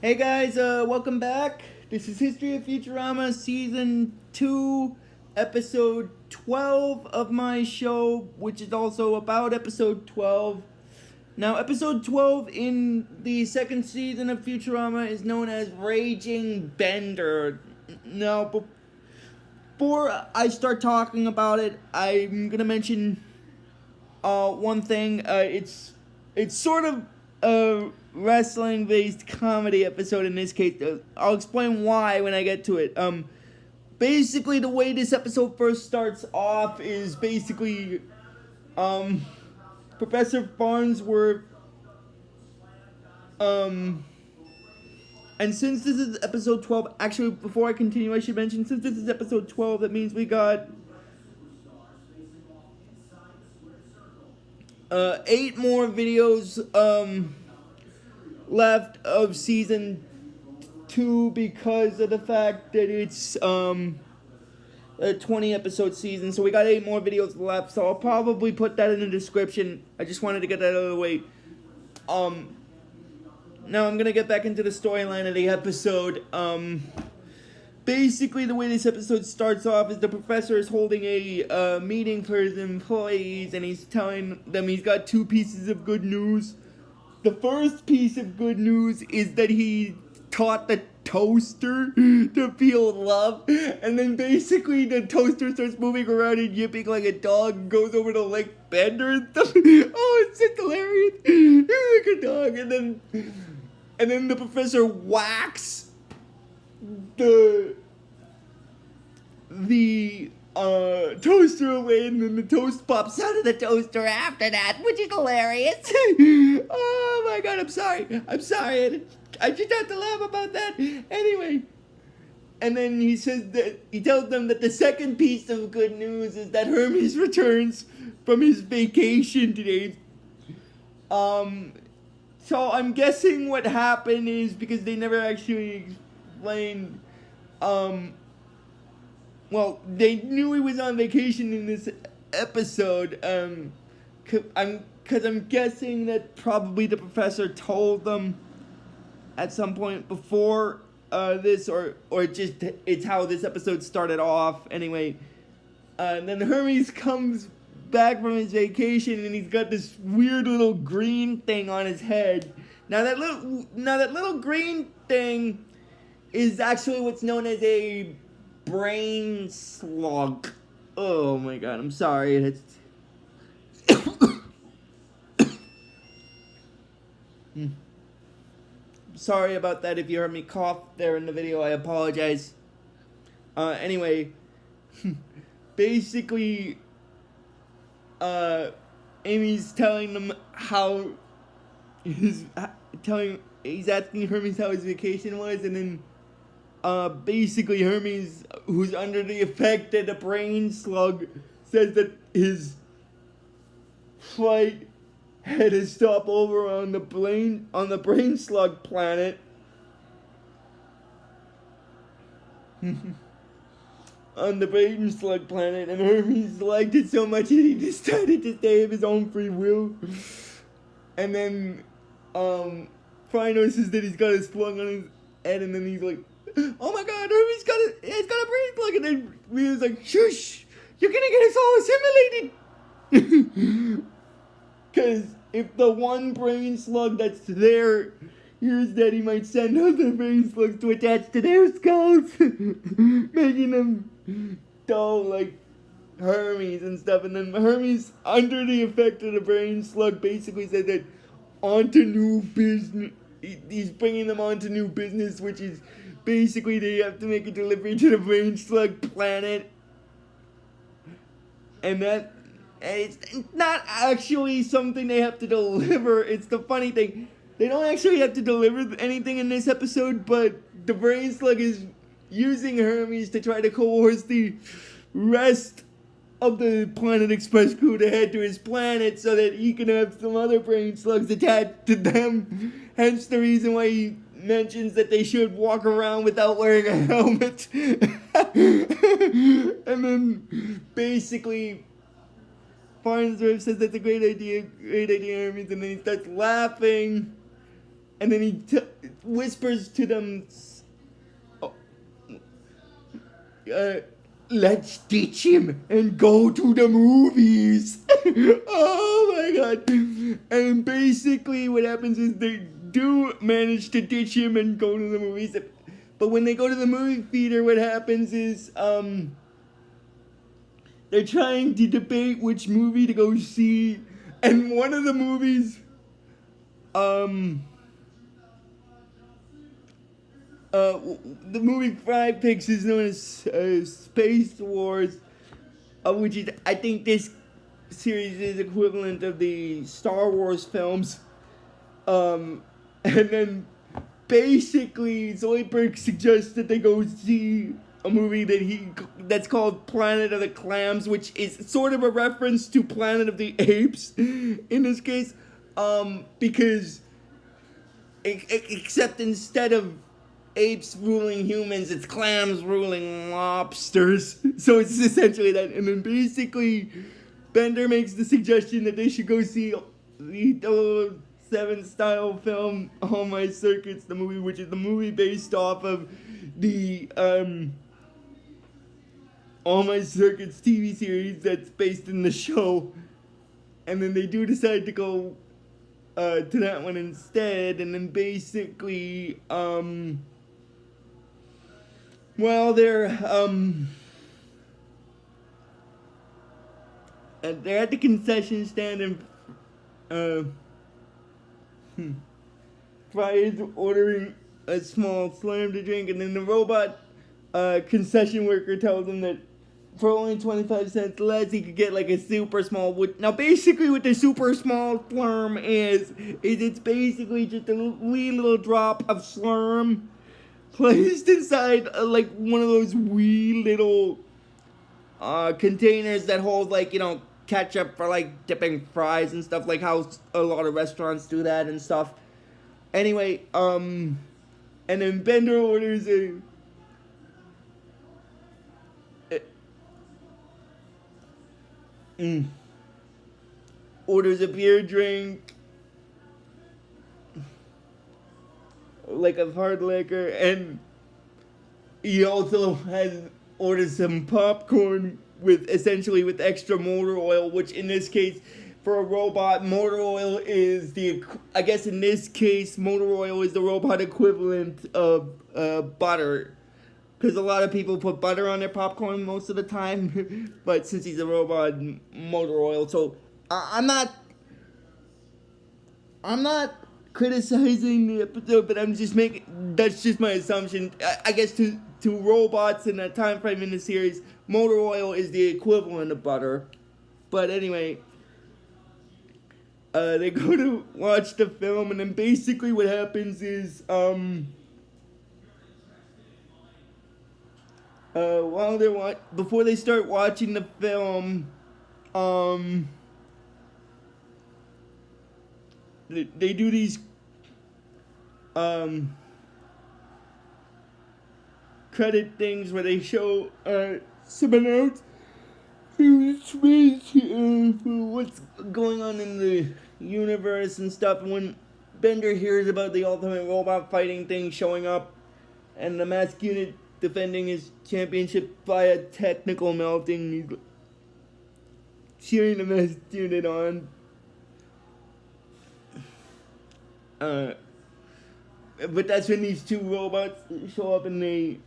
Hey guys, welcome back. This is History of Futurama Season 2, Episode 12 of my show, which is also about Episode 12. Now, Episode 12 in the second season of Futurama is known as Raging Bender. Now, before I start talking about it, I'm gonna mention one thing. It's sort of a wrestling based comedy episode in this case. I'll explain why when I get to it. Basically, the way this episode first starts off is basically Professor Farnsworth. And since this is episode 12, actually, before I continue, I should mention since this is episode 12, that means we got 8 more videos left of season 2 because of the fact that it's a 20 episode season. So we got 8 more videos left. So I'll probably put that in the description. I just wanted to get that out of the way. Now I'm gonna get back into the storyline of the episode. Basically, the way this episode starts off is the professor is holding a meeting for his employees, and he's telling them he's got 2 pieces of good news. The first piece of good news is that he taught the toaster to feel love, and then basically the toaster starts moving around and yipping like a dog and goes over to like Bender and stuff. Oh, it's just hilarious. Like a dog, and then the professor whacks the toaster away, and then the toast pops out of the toaster after that, which is hilarious. Oh my god, I'm sorry. I just have to laugh about that. Anyway, and then he says that he tells them that the second piece of good news is that Hermes returns from his vacation today. So I'm guessing what happened is, because they never actually explained, well, they knew he was on vacation in this episode, because I'm guessing that probably the professor told them at some point before this, or just it's how this episode started off. Anyway, and then Hermes comes back from his vacation, and he's got this weird little green thing on his head. Now that little green thing is actually what's known as a brain slug. Oh my god, I'm sorry. It's sorry about that. If you heard me cough there in the video, I apologize. Anyway, basically, Amy's telling them how he's asking Hermes how his vacation was, and then basically Hermes, who's under the effect of the brain slug, says that his flight had to stop over on the brain slug planet. On the brain slug planet, and Hermes liked it so much that he decided to stay of his own free will. And then Fry notices that he's got a slug on his head, and then he's like, "Oh my god, Hermes he's got a brain slug!" And then Rio's like, "Shush! You're gonna get us all assimilated!" Because if the one brain slug that's there hears that, he might send other brain slugs to attach to their skulls, making them dull like Hermes and stuff. And then Hermes, under the effect of the brain slug, basically said that onto new business. He's bringing them onto new business, which is basically they have to make a delivery to the brain slug planet. And it's not actually something they have to deliver. It's the funny thing. They don't actually have to deliver anything in this episode, but the brain slug is using Hermes to try to coerce the rest of the Planet Express crew to head to his planet so that he can have some other brain slugs attached to them. Hence the reason why he mentions that they should walk around without wearing a helmet. And then basically Farnsworth says that's a great idea, Hermes, and then he starts laughing. And then whispers to them, uh, let's ditch him and go to the movies. Oh my god. And basically what happens is they do manage to ditch him and go to the movies. But when they go to the movie theater, what happens is, they're trying to debate which movie to go see. And one of the movies, the movie Five picks is known as Space Wars, which is, I think this series is equivalent of the Star Wars films. And then basically Zoidberg suggests that they go see a movie that's called Planet of the Clams, which is sort of a reference to Planet of the Apes in this case, because except instead of apes ruling humans, it's clams ruling lobsters. So it's essentially that. And then basically Bender makes the suggestion that they should go see the 007 style film All My Circuits, the movie, which is the movie based off of the All My Circuits TV series that's based in the show. And then they do decide to go to that one instead. And then basically they're at the concession stand, and Fry is ordering a small Slurm to drink, and then the robot concession worker tells him that for only 25 cents less, he could get like a super small wood. Now, basically, what the super small Slurm is it's basically just a wee little drop of Slurm placed inside like one of those wee little containers that hold, like, you know, ketchup for like dipping fries and stuff, like how a lot of restaurants do that and stuff. Anyway, and then Bender orders orders a beer drink, like a hard liquor, and he also orders some popcorn with extra motor oil, which in this case, for a robot, motor oil is I guess in this case, motor oil is the robot equivalent of butter. Because a lot of people put butter on their popcorn most of the time, but since he's a robot, motor oil. So I'm not criticizing the episode, but that's just my assumption. I guess to robots in that time frame in the series, motor oil is the equivalent of butter. But anyway, they go to watch the film, and then basically what happens is, before they start watching the film, they do these credit things where they show someone else who's for what's going on in the universe and stuff. And when Bender hears about the ultimate robot fighting thing showing up and the mask unit defending his championship via technical melting, he's cheering the mask unit on. But that's when these two robots show up, and they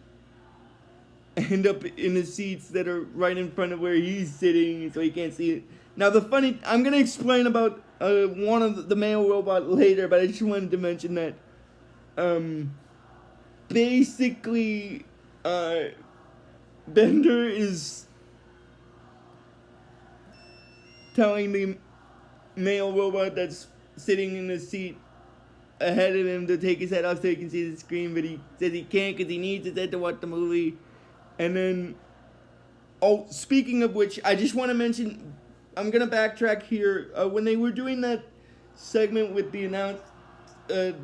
end up in the seats that are right in front of where he's sitting, so he can't see it. Now, I'm gonna explain about one of the male robot later, but I just wanted to mention that basically Bender is telling the male robot that's sitting in the seat ahead of him to take his head off so he can see the screen, but he says he can't because he needs his head to watch the movie. And then, speaking of which, I just want to mention, I'm going to backtrack here. When they were doing that segment with the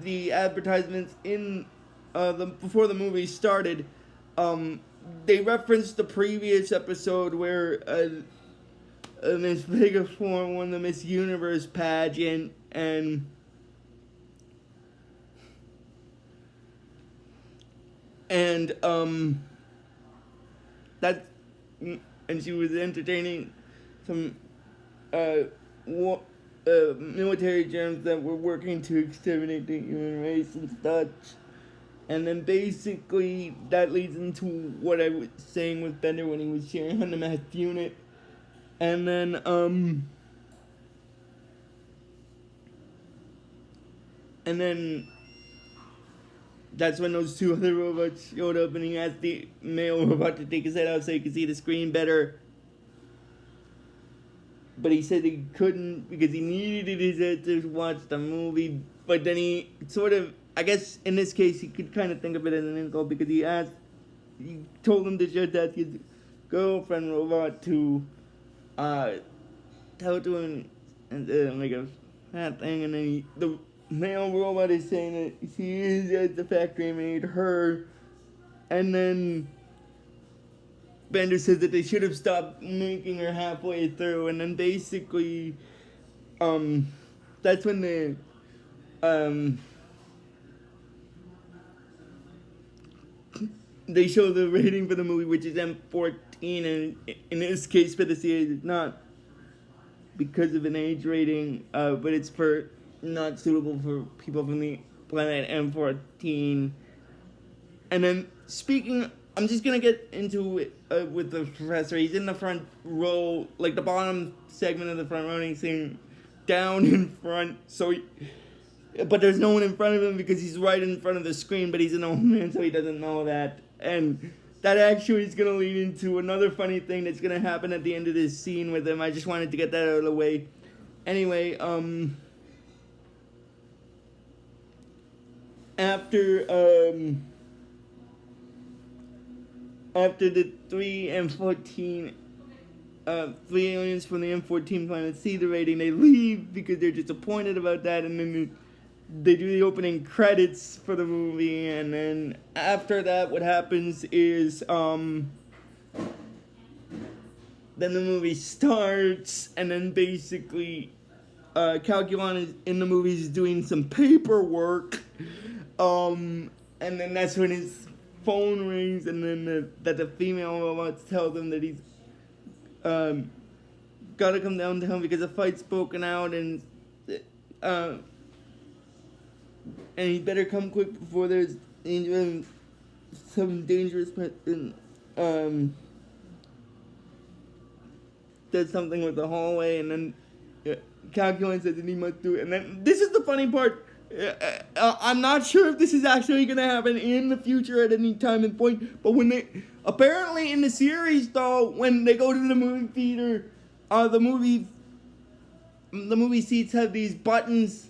the advertisements in before the movie started, they referenced the previous episode where Miss Vegaform won the Miss Universe pageant, and and that and she was entertaining some uh, war, military germs that were working to exterminate the human race and such. And then basically that leads into what I was saying with Bender when he was sharing on the math unit. And then that's when those two other robots showed up, and he asked the male robot to take his head out so he could see the screen better. But he said he couldn't because he needed his head to watch the movie. But then he sort of, I guess in this case, he could kind of think of it as an insult because he told him to just ask his girlfriend robot to tell to him and like a fat thing, and then the male robot is saying that he is at the factory made her, and then Bender says that they should have stopped making her halfway through, and then basically, that's when they show the rating for the movie, which is M14, and in this case for the series, it's not because of an age rating, but it's for not suitable for people from the planet M14. And then I'm just gonna get into it with the professor. He's in the front row, like the bottom segment of the front row, and he's sitting down in front. But there's no one in front of him because he's right in front of the screen, but he's an old man, so he doesn't know that. And that actually is gonna lead into another funny thing that's gonna happen at the end of this scene with him. I just wanted to get that out of the way. Anyway, after the three aliens from the M14 planet see the rating, they leave because they're disappointed about that, and then they do the opening credits for the movie, and then after that, what happens is, then the movie starts, and then basically, Calculon is in the movie is doing some paperwork, and then that's when his phone rings, and then the female robot tells him that he's gotta come downtown because a fight's broken out, and he better come quick before there's some dangerous person does something with the hallway, and then Calculon says that he must do it. And then this is the funny part. I'm not sure if this is actually going to happen in the future at any time and point, but when they apparently in the series though, when they go to the movie theater, the movie seats have these buttons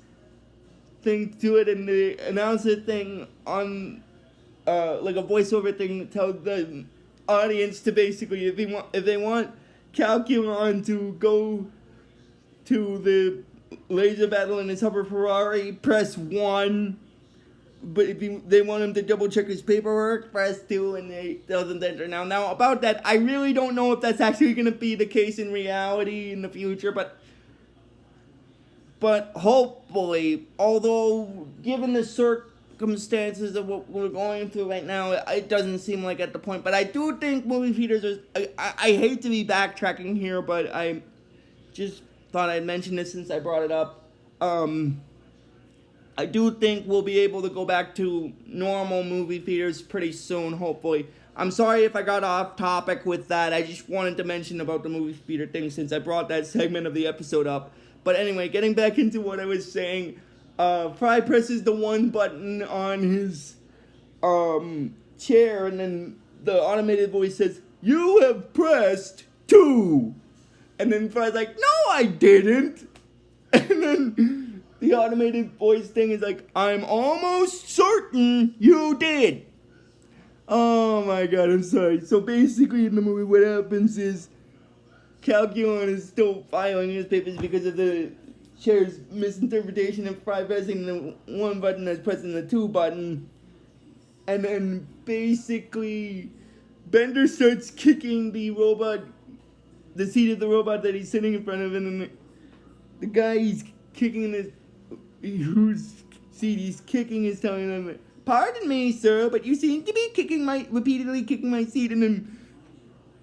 thing to it, and the announcer thing on like a voiceover thing tells the audience to basically if they want Calculon to go to the laser battle in his Hummer Ferrari, press 1. But if they want him to double check his paperwork, press 2, and they tell them to enter. Now about that, I really don't know if that's actually going to be the case in reality in the future, but hopefully, although given the circumstances of what we're going through right now, it doesn't seem like at the point. But I do think movie theaters are. I hate to be backtracking here, but I just thought I'd mention this since I brought it up. I do think we'll be able to go back to normal movie theaters pretty soon, hopefully. I'm sorry if I got off topic with that. I just wanted to mention about the movie theater thing since I brought that segment of the episode up. But anyway, getting back into what I was saying, Fry presses the 1 button on his chair, and then the automated voice says, "You have pressed 2." And then Fry's like, "No, I didn't." And then the automated voice thing is like, "I'm almost certain you did." Oh my god, I'm sorry. So basically in the movie what happens is Calculon is still filing his papers because of the chair's misinterpretation of Fry pressing the 1 button as pressing the 2 button. And then basically Bender starts kicking the seat of the robot that he's sitting in front of, and then the guy whose seat he's kicking is telling them "Pardon me, sir, but you seem to be repeatedly kicking my seat." And then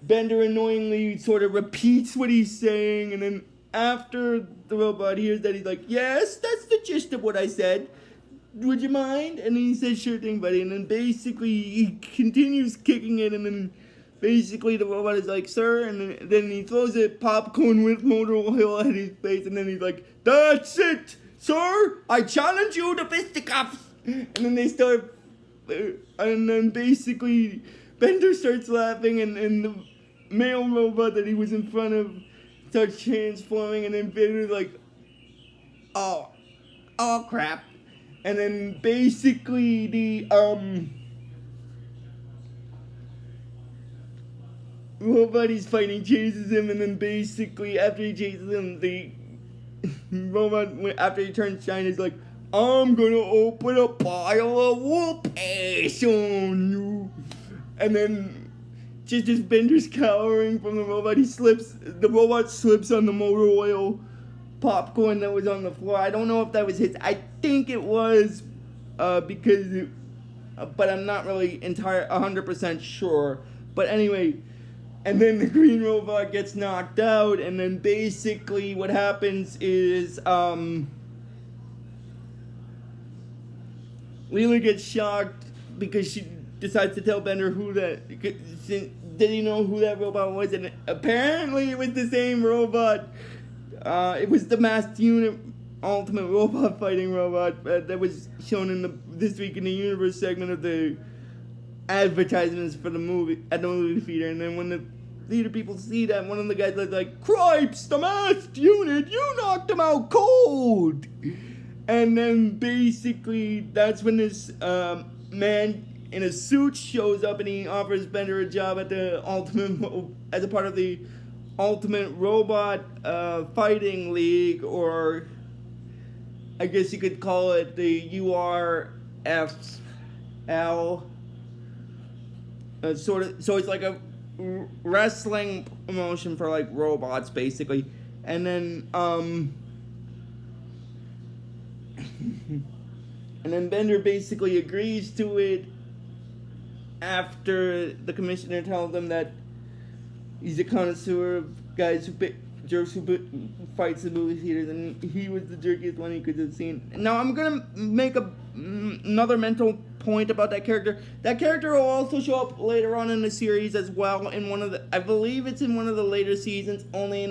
Bender annoyingly sort of repeats what he's saying, and then after the robot hears that, he's like, "Yes, that's the gist of what I said. Would you mind?" And then he says, "Sure thing, buddy." And then basically he continues kicking it, and then basically the robot is like, "Sir," and then he throws a popcorn with motor oil at his face, and then he's like, "That's it, sir! I challenge you to fisticuffs!" And then they start, and then basically Bender starts laughing, and the male robot that he was in front of starts transforming, and then Bender's like, oh crap. And then basically the robot he's fighting chases him, and then basically after he chases him, the robot, after he turns shine, is like, "I'm gonna open a pile of whoop ass on you." And then just as Bender's cowering from the robot, the robot slips on the motor oil popcorn that was on the floor. I don't know if that was his. I think it was, because but I'm not really 100% sure. But anyway, and then the green robot gets knocked out, and then basically what happens is, Leela gets shocked because she decides to tell Bender did he know who that robot was? And apparently it was the same robot. It was the masked unit ultimate robot fighting robot that was shown in This Week in the Universe segment of the advertisements for the movie at the movie theater. And then when the theater people see that, one of the guys was like, "Cripes, the masked unit, you knocked him out cold!" And then basically that's when this man in a suit shows up, and he offers Bender a job at the as a part of the Ultimate Robot Fighting League, or I guess you could call it the URFL. So it's like a wrestling promotion for like robots, basically. And then and then Bender basically agrees to it after the commissioner tells him that he's a connoisseur of guys jerks who fights in movie theaters, and he was the jerkiest one he could have seen. Now I'm gonna make another mental point about that character. That character will also show up later on in the series as well. I believe it's in one of the later seasons. Only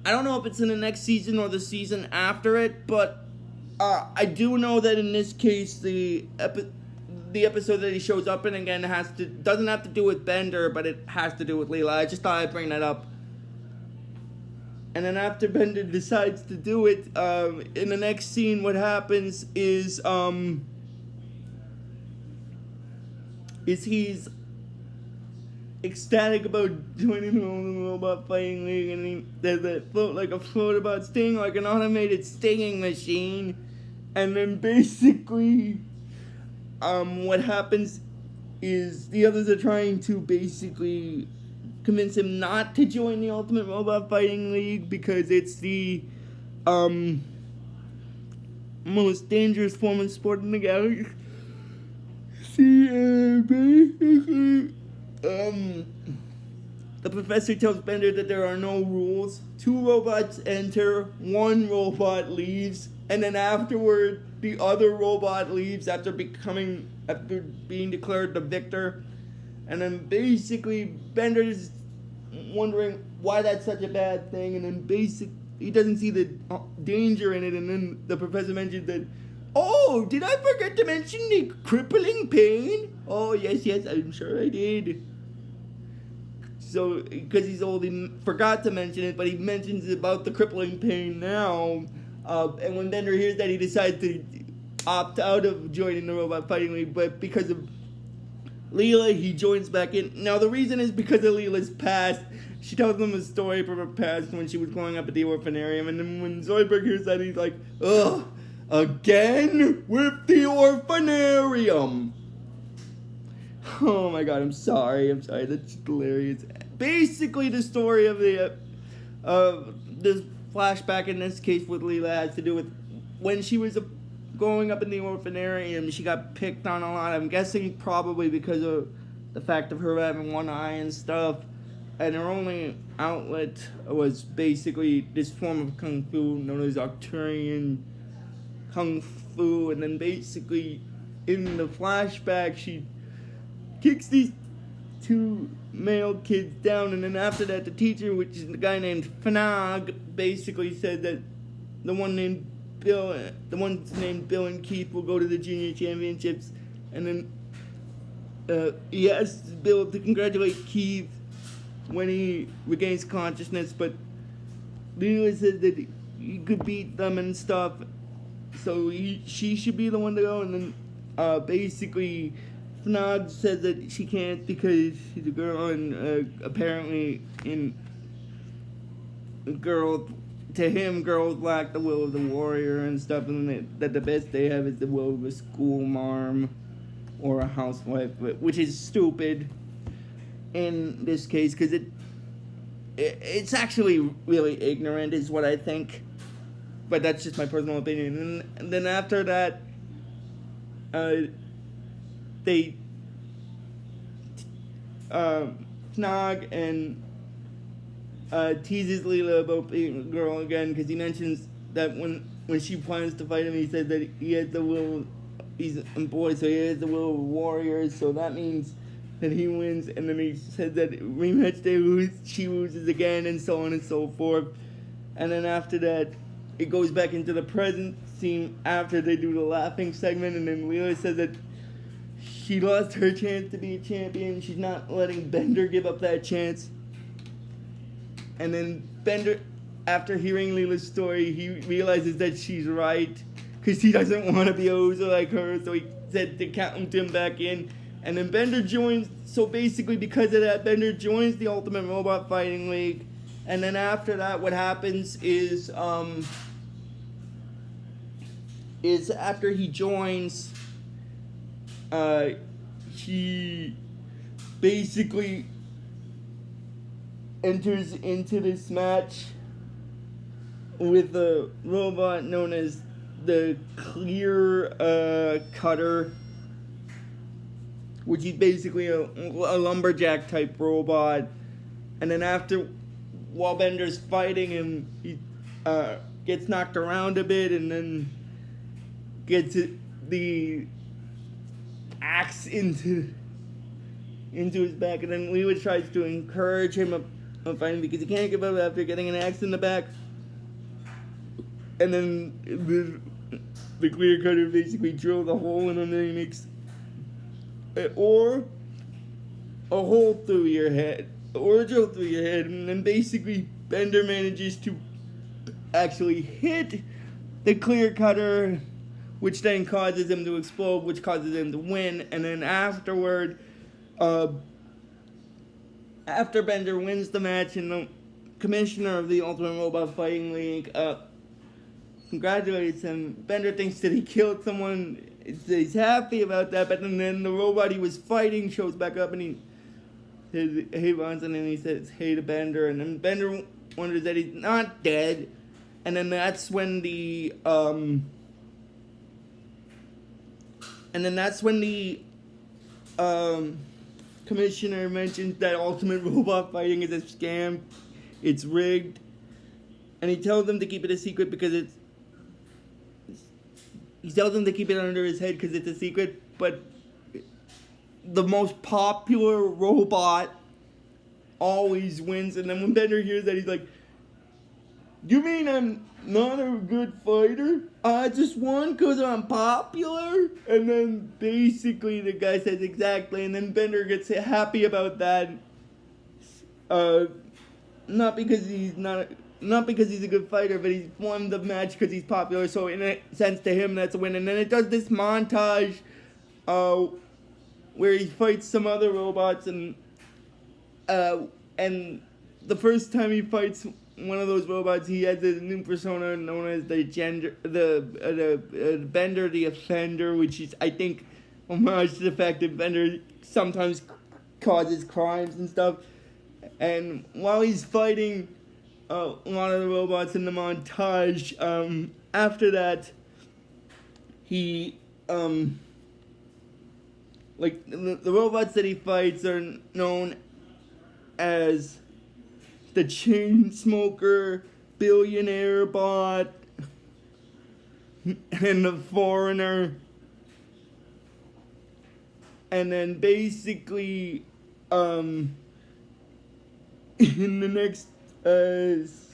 I don't know if it's in the next season or the season after it, but I do know that in this case the episode that he shows up in again doesn't have to do with Bender, but it has to do with Leela. I just thought I'd bring that up. And then after Bender decides to do it, in the next scene, what happens is he's ecstatic about joining the Robot Fighting League, and there's a float about Sting, like an automated stinging machine. And then basically, what happens is the others are trying to basically convince him not to join the Ultimate Robot Fighting League because it's the most dangerous form of sport in the galaxy. Basically, the professor tells Bender that there are no rules. 2 robots enter, 1 robot leaves, and then afterward, the other robot leaves after being declared the victor. And then basically, Bender's wondering why that's such a bad thing, and then he doesn't see the danger in it, and then the professor mentions that, "Oh, did I forget to mention the crippling pain?" "Oh, yes, I'm sure I did." So, because he's old, he forgot to mention it, but he mentions about the crippling pain now. And when Bender hears that, he decides to opt out of joining the Robot Fighting League, but because of Leela, he joins back in. Now, the reason is because of Leela's past. She tells him a story from her past when she was growing up at the orphanarium, and then when Zoidberg hears that, he's like, "Ugh, again with the orphanarium." Oh my god, I'm sorry, that's hilarious. Basically, the story of this flashback in this case with Leela has to do with when she was growing up in the orphanarium, she got picked on a lot. I'm guessing probably because of the fact of her having one eye and stuff. And her only outlet was basically this form of kung fu known as Arcturian kung fu. And then basically in the flashback, she kicks these two male kids down, and then after that, the teacher, which is the guy named Fnog, basically said that the one's named Bill and Keith will go to the junior championships, and then he asked Bill to congratulate Keith when he regains consciousness, but Leela said that he could beat them and stuff, so she should be the one to go, and then basically Fnog said that she can't because she's a girl, and apparently to him, girls lack the will of the warrior and stuff, and that the best they have is the will of a school marm or a housewife, which is stupid in this case, because it's actually really ignorant is what I think, but that's just my personal opinion. And then after that, they Snog and teases Leela about being a girl again, because he mentions that when she plans to fight him, he said that he has the will. He's a boy, so he has the will of warriors. So that means that he wins. And then he said that rematch she loses again, and so on and so forth. And then after that, it goes back into the present scene after they do the laughing segment, and then Leela says that she lost her chance to be a champion. She's not letting Bender give up that chance. And then Bender, after hearing Leela's story, he realizes that she's right, because he doesn't want to be a loser like her, so he said to count him back in. And then Bender joins, so basically because of that, Bender joins the Ultimate Robot Fighting League. And then after that, what happens is after he joins, he basically enters into this match with a robot known as the Clear Cutter, which is basically a lumberjack type robot. And then while Bender's fighting him, he gets knocked around a bit, and then gets the axe into his back, and then Leela tries to encourage him on fighting because he can't give up after getting an axe in the back. And then the Clear Cutter basically drills a hole in him, and he makes or a hole through your head, or a drill through your head, and then basically Bender manages to actually hit the Clear Cutter, which then causes him to explode, which causes him to win. And then afterward, after Bender wins the match, and the commissioner of the Ultimate Robot Fighting League congratulates him, Bender thinks that he killed someone. He's happy about that, but then the robot he was fighting shows back up, and he says, "Hey, Ronson," and he says, "Hey" to Bender, and then Bender wonders that he's not dead. And then that's when the commissioner mentions that Ultimate Robot Fighting is a scam, it's rigged, and he tells them to keep it a secret because he tells them to keep it under his head because it's a secret, but the most popular robot always wins. And then when Bender hears that, he's like, "You mean I'm not a good fighter? I just won because I'm popular?" And then basically the guy says exactly, and then Bender gets happy about that. Not because he's a good fighter, but he's won the match because he's popular. So in a sense, to him, that's a win. And then it does this montage, where he fights some other robots, and the first time he fights one of those robots, he has a new persona known as the Bender the Offender, which is, I think, homage to the fact that Bender sometimes causes crimes and stuff. And while he's fighting a lot of the robots in the montage, after that, he, like, the robots that he fights are known as the chain smoker, billionaire bot, and the foreigner. And then basically, in the next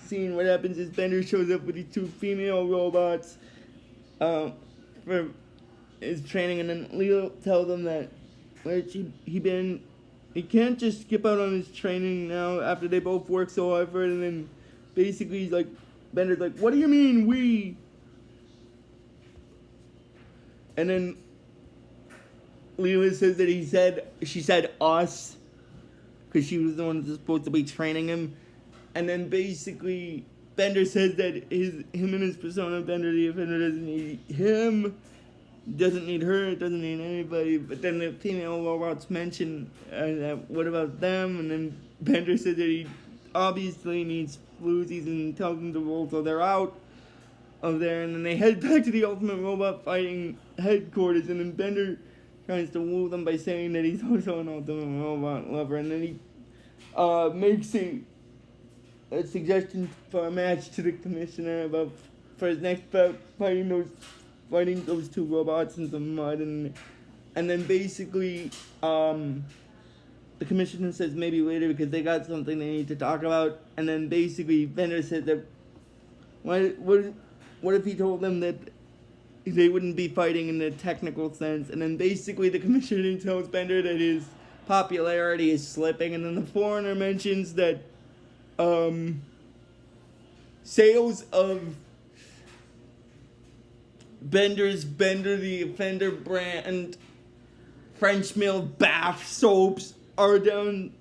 scene, what happens is Bender shows up with these two female robots for his training, and then Leo tells them that where's he been. He can't just skip out on his training now after they both work so hard for it. And then basically he's like, Bender's like, what do you mean we? And then Lewis says that she said us, because she was the one that's supposed to be training him. And then basically Bender says that him and his persona, Bender the Offender, doesn't need him, doesn't need her, doesn't need anybody. But then the female robots mention what about them? And then Bender says that he obviously needs floozies and tells them to roll, so they're out of there. And then they head back to the Ultimate Robot Fighting headquarters, and then Bender tries to woo them by saying that he's also an Ultimate Robot lover. And then he makes a suggestion for a match to the commissioner for his next bout, fighting those two robots in some mud. And then basically the commissioner says maybe later because they got something they need to talk about. And then basically Bender said that what if he told them that they wouldn't be fighting in the technical sense. And then basically the commissioner tells Bender that his popularity is slipping. And then the foreigner mentions that sales of Bender the Offender brand French mill bath soaps are down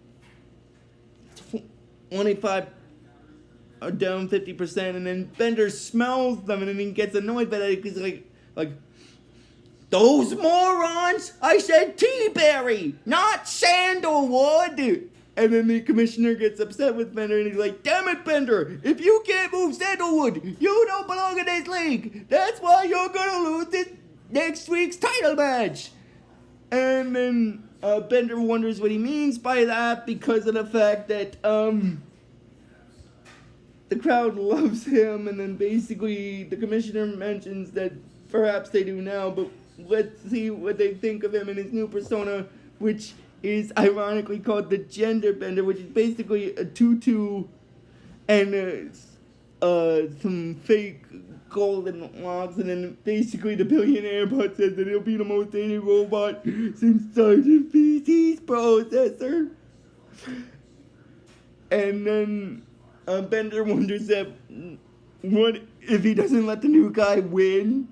50%, and then Bender smells them, and then he gets annoyed by that because like those morons! I said teaberry, not sandalwood. And then the commissioner gets upset with Bender, and he's like, damn it, Bender, if you can't move sandalwood, you don't belong in this league. That's why you're gonna lose this next week's title match. And then Bender wonders what he means by that because of the fact that the crowd loves him. And then basically the commissioner mentions that perhaps they do now, but let's see what they think of him and his new persona, which is ironically called the Gender Bender, which is basically a tutu and some fake golden locks. And then basically the billionaire bot says that he'll be the most hated robot since Sergeant PC's processor. And then Bender wonders that what if he doesn't let the new guy win?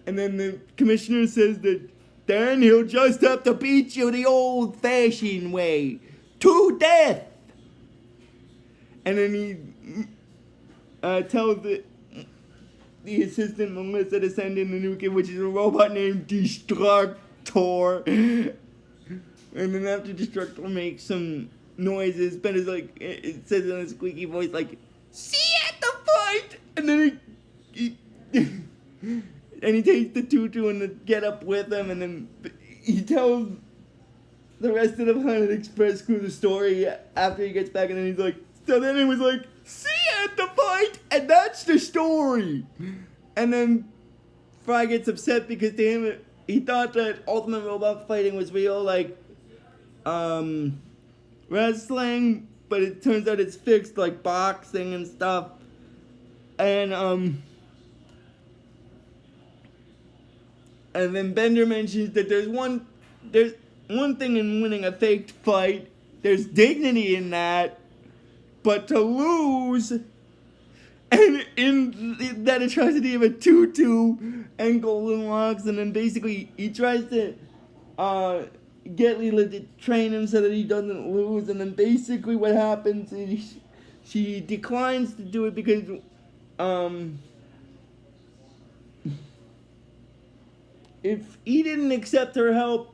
And then the commissioner says that then he'll just have to beat you the old-fashioned way, to death. And then he tells the assistant Melissa to send in the new kid, which is a robot named Destructor. And then after Destructor makes some noises, Bender's like, it says in a squeaky voice, like, see you at the fight! And then he takes the tutu and the get up with him, and then he tells the rest of the Planet Express crew the story after he gets back, and then he's like, so then it was like, see you at the fight, and that's the story. And then Fry gets upset because to him, he thought that Ultimate Robot Fighting was real, like, wrestling, but it turns out it's fixed, like boxing and stuff. And then Bender mentions that there's one thing in winning a faked fight. There's dignity in that, but to lose, and in that atrocity of a tutu and golden locks, and then basically he tries to get Leela to train him so that he doesn't lose, and then basically what happens is she declines to do it because if he didn't accept her help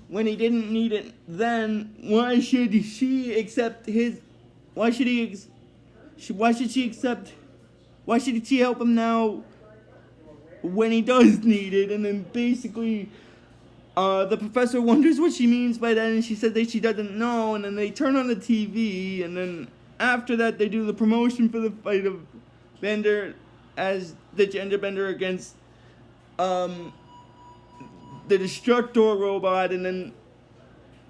when he didn't need it then, why should she accept his? Why should she help him now when he does need it, and then basically the professor wonders what she means by that, and she said that she doesn't know, and then they turn on the TV, and then after that they do the promotion for the fight of Bender as the gender bender against the Destructor robot, and then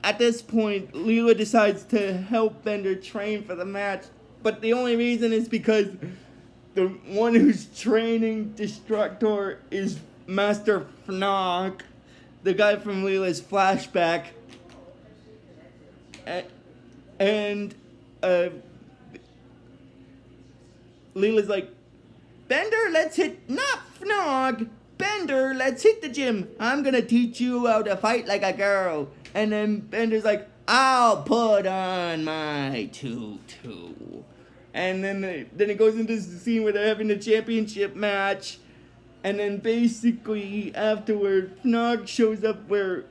at this point Leela decides to help Bender train for the match, but the only reason is because the one who's training Destructor is Master Fnock, the guy from Leela's flashback. And Leela's like, Bender, let's hit, not Fnog, Bender, let's hit the gym. I'm gonna teach you how to fight like a girl. And then Bender's like, I'll put on my tutu. And then it goes into the scene where they're having the championship match. And then basically afterward, Fnog shows up where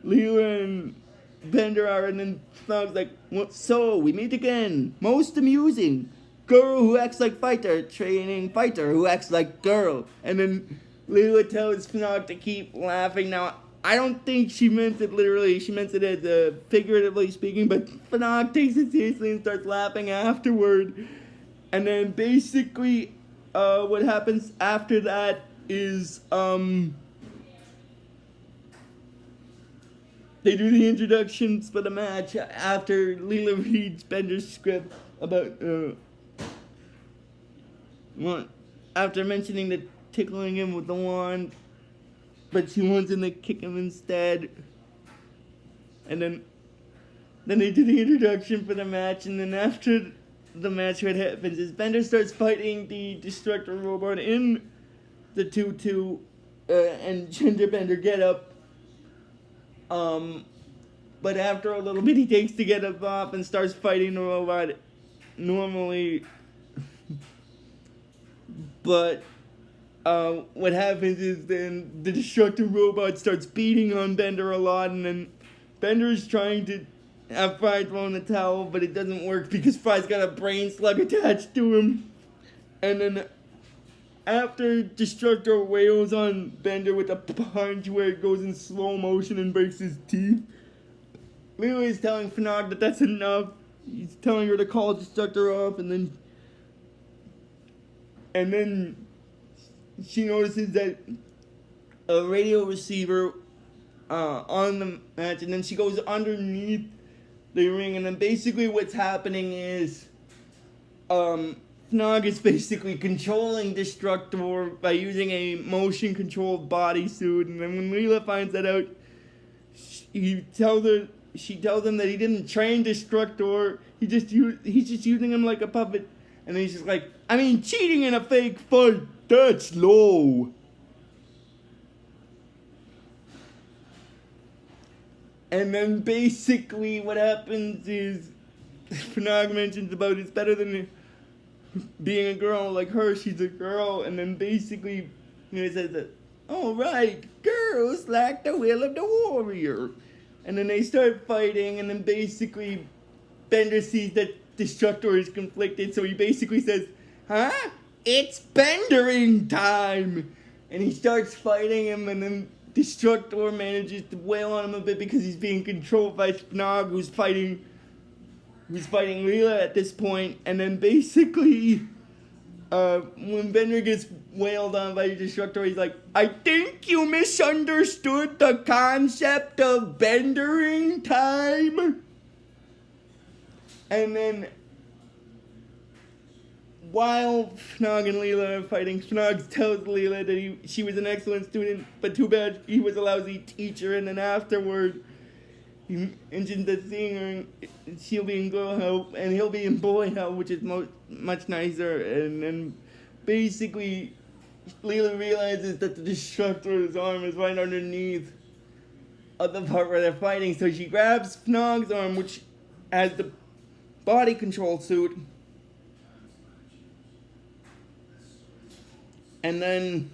Leela and Bender are, and then Snog's like, well, so we meet again. Most amusing. Girl who acts like fighter, training fighter who acts like girl. And then Leela tells Fnog to keep laughing. Now, I don't think she meant it literally. She meant it as figuratively speaking, but Fnog takes it seriously and starts laughing afterward. And then basically what happens after that is they do the introductions for the match after Leela reads Bender's script about after mentioning the tickling him with the wand, but she wants him to kick him instead. And then they do the introduction for the match, and then after the match, what happens is Bender starts fighting the Destructor robot in the tutu and Gender Bender get up. But after a little bit, he takes the get up off and starts fighting the robot normally. But what happens is then the Destructor robot starts beating on Bender a lot, and then Bender's trying to have Fry throw in the towel, but it doesn't work because Fry's got a brain slug attached to him. And then after Destructor wails on Bender with a punch where it goes in slow motion and breaks his teeth, Leela is telling Fnog that that's enough. He's telling her to call Destructor off, and then she notices that a radio receiver on the match, and then she goes underneath the ring, and then basically what's happening is Fnog is basically controlling Destructor by using a motion controlled bodysuit, and then when Leela finds that out, she tells him that he didn't train Destructor, he's just using him like a puppet, and then he's just like, I mean, cheating in a fake fight, that's low. And then basically what happens is Fnog mentions about it's better than being a girl like her, she's a girl, and then basically he says that, all right, girls like the will of the warrior. And then they start fighting, and then basically Bender sees that Destructor is conflicted, so he basically says, huh? It's Bendering time! And he starts fighting him, and then Destructor manages to wail on him a bit because he's being controlled by Fnog, who's fighting Leela at this point. And then basically, when Bender gets wailed on by Destructor, he's like, I think you misunderstood the concept of Bendering time. And then while Fnog and Leela are fighting, Fnog tells Leela that she was an excellent student, but too bad he was a lousy teacher. And then afterward, he mentions that seeing her, she'll be in girl help, and he'll be in boy help, which is much nicer. And then basically, Leela realizes that the Destructor's arm is right underneath the part where they're fighting, so she grabs Fnog's arm, which has the body control suit, and then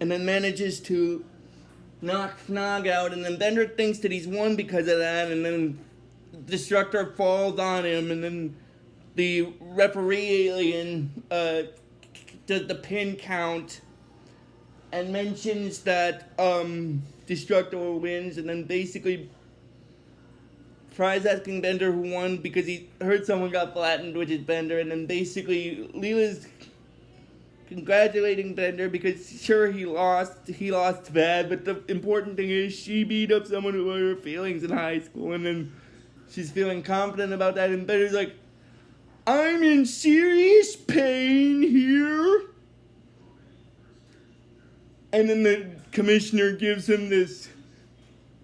manages to knocks Nog out, and then Bender thinks that he's won because of that, and then Destructor falls on him, and then the referee alien does the pin count and mentions that Destructor wins, and then basically Fry's asking Bender who won because he heard someone got flattened, which is Bender, and then basically Leela's congratulating Bender because sure he lost bad, but the important thing is she beat up someone who hurt her feelings in high school, and then she's feeling confident about that, and Bender's like, I'm in serious pain here. And then the commissioner gives him this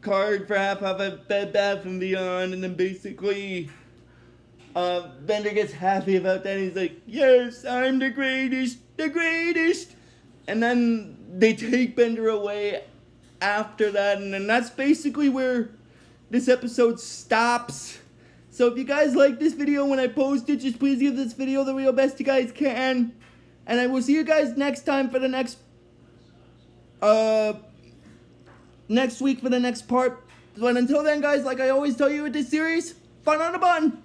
card for half off at Bed Bath & Beyond, and then basically Bender gets happy about that, and he's like, yes, I'm the greatest. And then they take Bender away after that, and then that's basically where this episode stops. So if you guys like this video when I post it, just please give this video the real best you guys can. And I will see you guys next time for the next week for the next part. But until then, guys, like I always tell you with this series, fun on the bun!